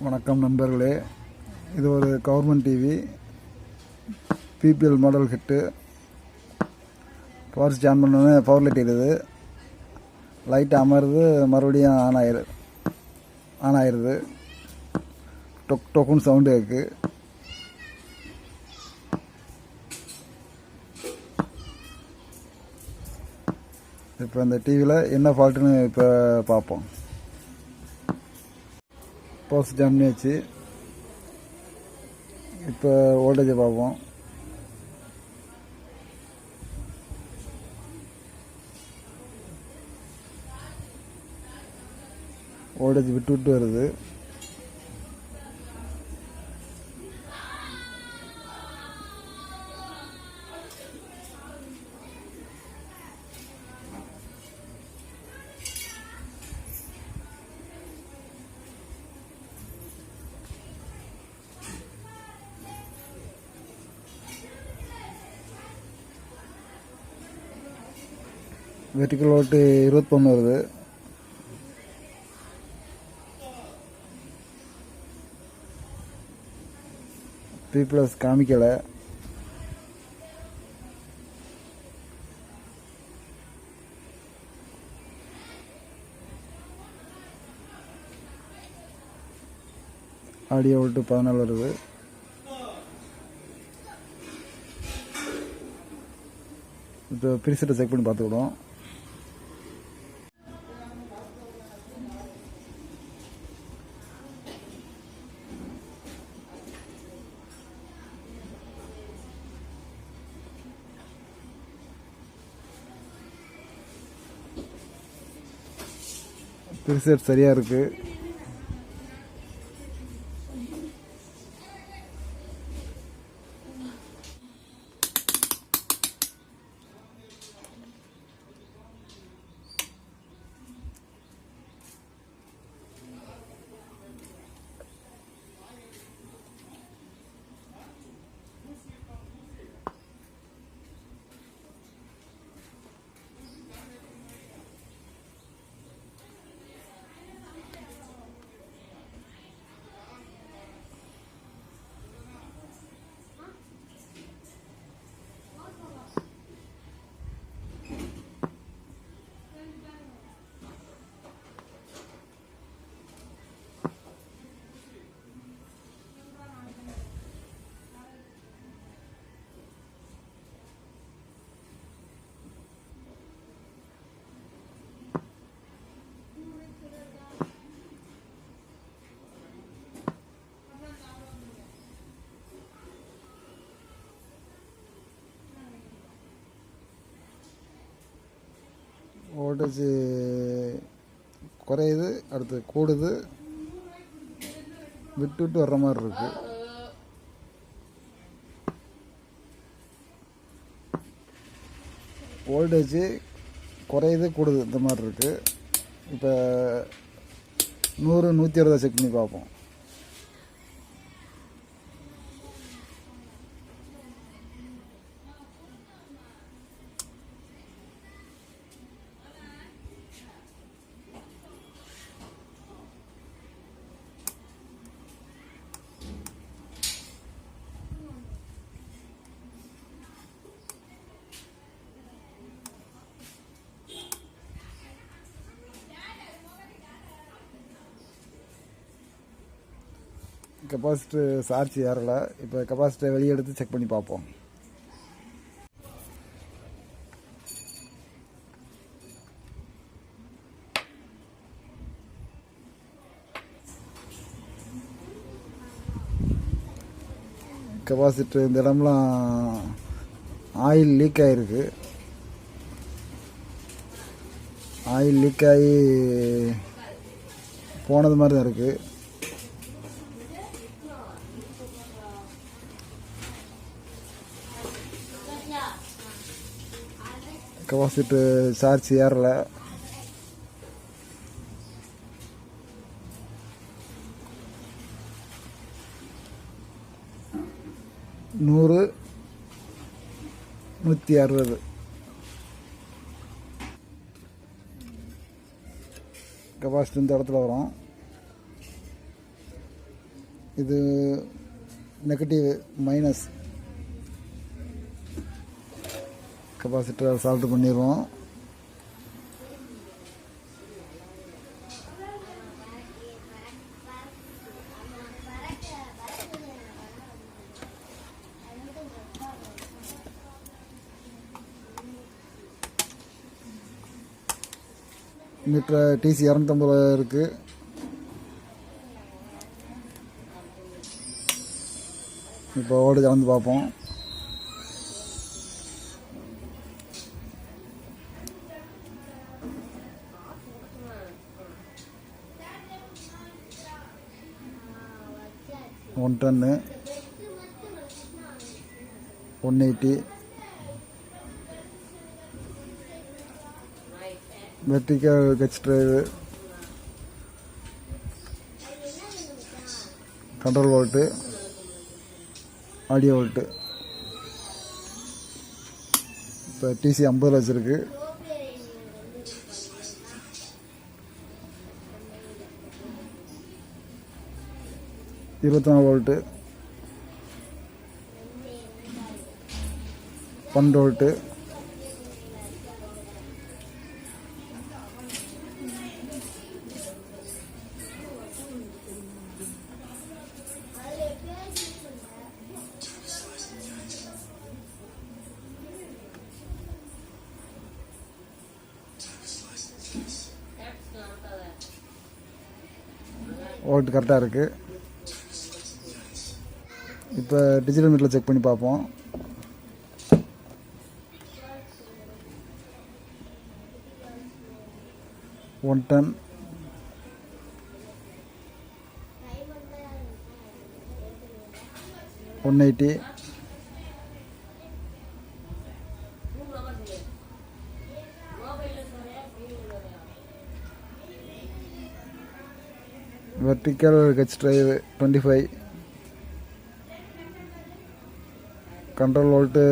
வணக்கம் நண்பர்களே, இது ஒரு government TV BPL model hit. Power stand பண்ணோன்னே பவர் லைட் எரியுது, லைட் அமருது, மறுபடியும் ஆன் ஆயிடுது. டொக் டொக்குன்னு சவுண்டு இருக்குது. இப்போ இந்த டிவியில் என்ன ஃபால்ட்டுன்னு இப்போ பார்ப்போம். பவர் ஸ்டாண்ட் பண்ணியாச்சு. இப்போ வோல்டேஜை பார்ப்போம். வோல்டேஜ் விட்டு விட்டு வருது. வெர்டிக்கல் வோல்ட்டு 21 வருது. P+ காமிக்கலை. ஆடியோ வோல்ட்டு 14 வருது. இப்போ ப்ரீசெட்டை செக் பண்ணி பார்த்துக்கிடுவோம். ப்ரீசெட் சரியாக இருக்குது. வோல்டேஜ் குறையுது, அடுத்து கூடுது, விட்டு விட்டு வர்ற மாதிரி இருக்கு. வோல்டேஜ் குறையுது, கூடுது, இந்த மாதிரி இருக்கு. இப்போ 100 160 செக் பண்ணி பார்ப்போம். கெப்பாசிட்டர் சார்ஜ் ஏறலை. இப்போ கெப்பாசிட்டரை வெளியே எடுத்து செக் பண்ணி பார்ப்போம். கெப்பாசிட்டர் இந்த இடம்லாம் ஆயில் லீக் ஆகிருக்கு. ஆயில் லீக் ஆகி போனது மாதிரி தான் இருக்குது. கெப்பாசிட்டர் சார்ஜ் ஏறலை. நூறு 160 கெப்பாசிட்டி இந்த இடத்துல வரும். இது நெகட்டிவ் மைனஸ். கெப்பாசிட்டரை சால்வ் பண்ணிடுவோம். மீட்டர் டிசி 250 இருக்குது. இப்போ ஓடு கலந்து பார்ப்போம். ஒன் டன்னு 180 வெர்டிக்கல் கட்ச் drive, control volt, audio volt. இப்போ டிசி 50 வச்சுருக்கு. வோல்ட்டு, 12 வோல்ட்டு, வோல்ட் கரெக்டாக இருக்குது. இப்போ டிஜிட்டல் மீட்டரில் செக் பண்ணி பார்ப்போம். ஒன் டன் 180 வெர்டிக்கல் கட்ச் டிரைவ் 25, கண்ட்ரோல் வோல்ட்டு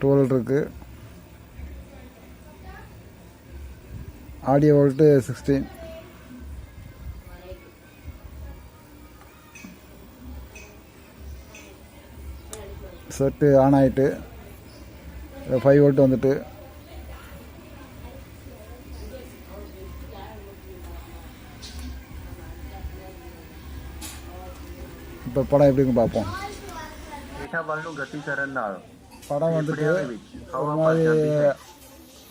12 இருக்குது, ஆடியோ வோல்ட்டு 16. செட்டு ஆன் ஆகிட்டு 5 வோல்ட் வந்துட்டு. இப்போ படம் எப்படின்னு பார்ப்போம். படம் வந்துட்டு ஒரு மாதிரி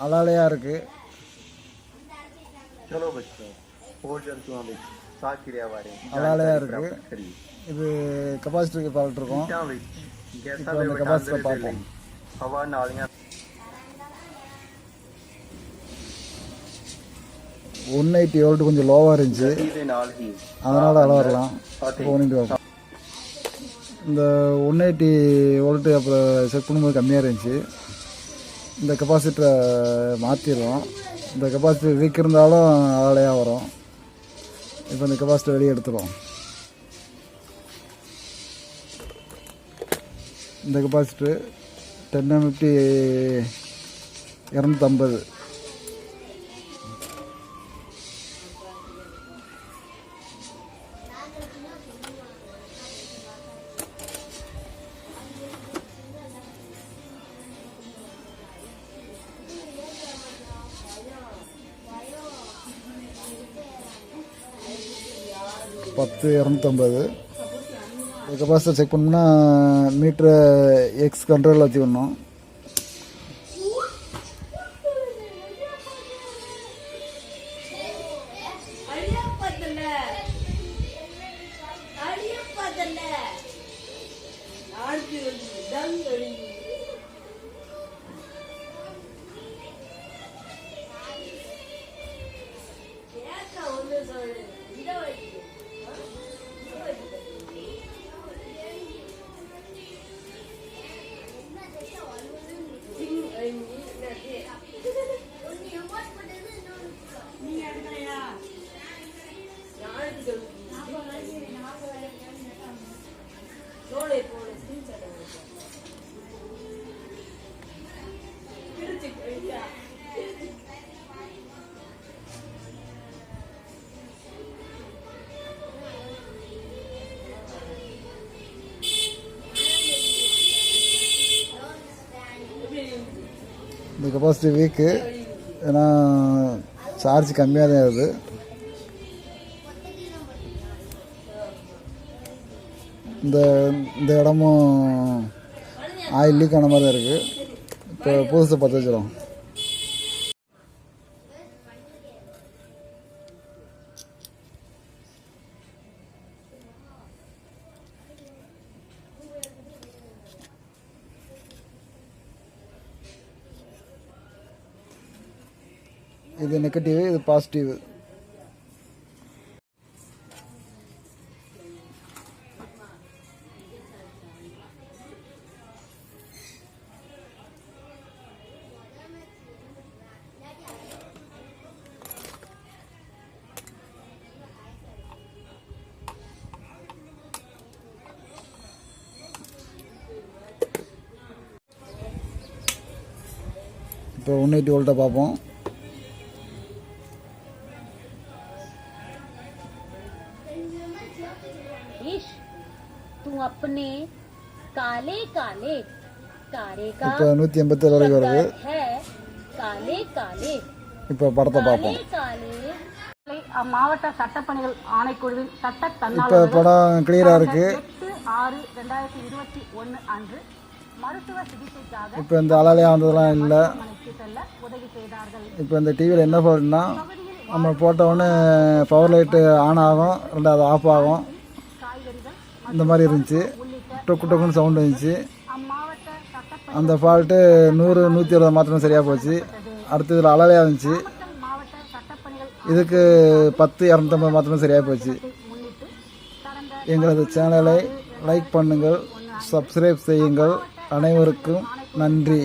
அலாலையாக இருக்குது. அலாலையாக இருக்குது. இது கெப்பாசிட்டருக்கு பார்த்துருக்கோம். இப்போ இந்த கெப்பாசிட்டரை பார்ப்போம். 180 வோல்ட் கொஞ்சம் லோவாக இருந்துச்சு, அதனால் அளவு வரலாம். பார்ப்போம். இந்த 180 வோல்ட்டு அப்புறம் செக் பண்ணும்போது கம்மியாக இருந்துச்சு. இந்த கெப்பாசிட்டரை மாற்றிடுவோம். இந்த கெப்பாசிட்டர் வீக் இருந்தாலும் அலையாக வரும். இப்போ இந்த கெப்பாசிட்டர் வெளியே எடுத்துருவோம். இந்த கெப்பாசிட்டர் 1050 250. பத்து 250. கெப்பாசிட்டர் செக் பண்ணோம்னா மீட்ரு எக்ஸ் கண்ட்ரோலில் வச்சுக்கணும். கெப்பாசிட்டி வீக்கு, ஏன்னா சார்ஜ் கம்மியாக தான் இருக்குது. இந்த இந்த இடமும் ஆயில் லீக் ஆன மாதிரி தான் இருக்குது. இப்போ புதுசை பற்ற வச்சிடும். இது நெகட்டிவ், இது பாசிட்டிவ். இப்போ 180 வோல்ட்டை பார்ப்போம். இப்போ 187 வரைக்கும் வருது. இப்போ படத்தை பார்ப்போம். மாவட்ட சட்டப்பணிகள் ஆணைக்குழுவின் சட்ட இப்போ படம் கிளியரா இருக்கு. 8/6/2021 அன்று மருத்துவ சிகிச்சைக்காக இப்போ இந்த அலையா வந்ததெல்லாம் இல்லை. இப்போ இந்த டிவியில் என்ன ஃபால்ட்னா, நம்ம போட்டவுடனே பவர் லைட்டு ஆன் ஆகும், ரெண்டாவது ஆஃப் ஆகும், இந்த மாதிரி இருந்துச்சு. டொக்கு டொக்குன்னு சவுண்டு இருந்துச்சு. அந்த ஃபால்ட்டு 100, 170 மாத்திரம் சரியாக போச்சு. அடுத்து இதில் அலையாக இருந்துச்சு. இதுக்கு 10, 250 மாத்திரம் சரியாக போச்சு. எங்களது சேனலை லைக் பண்ணுங்கள், சப்ஸ்கிரைப் செய்யுங்கள். அனைவருக்கும் நன்றி.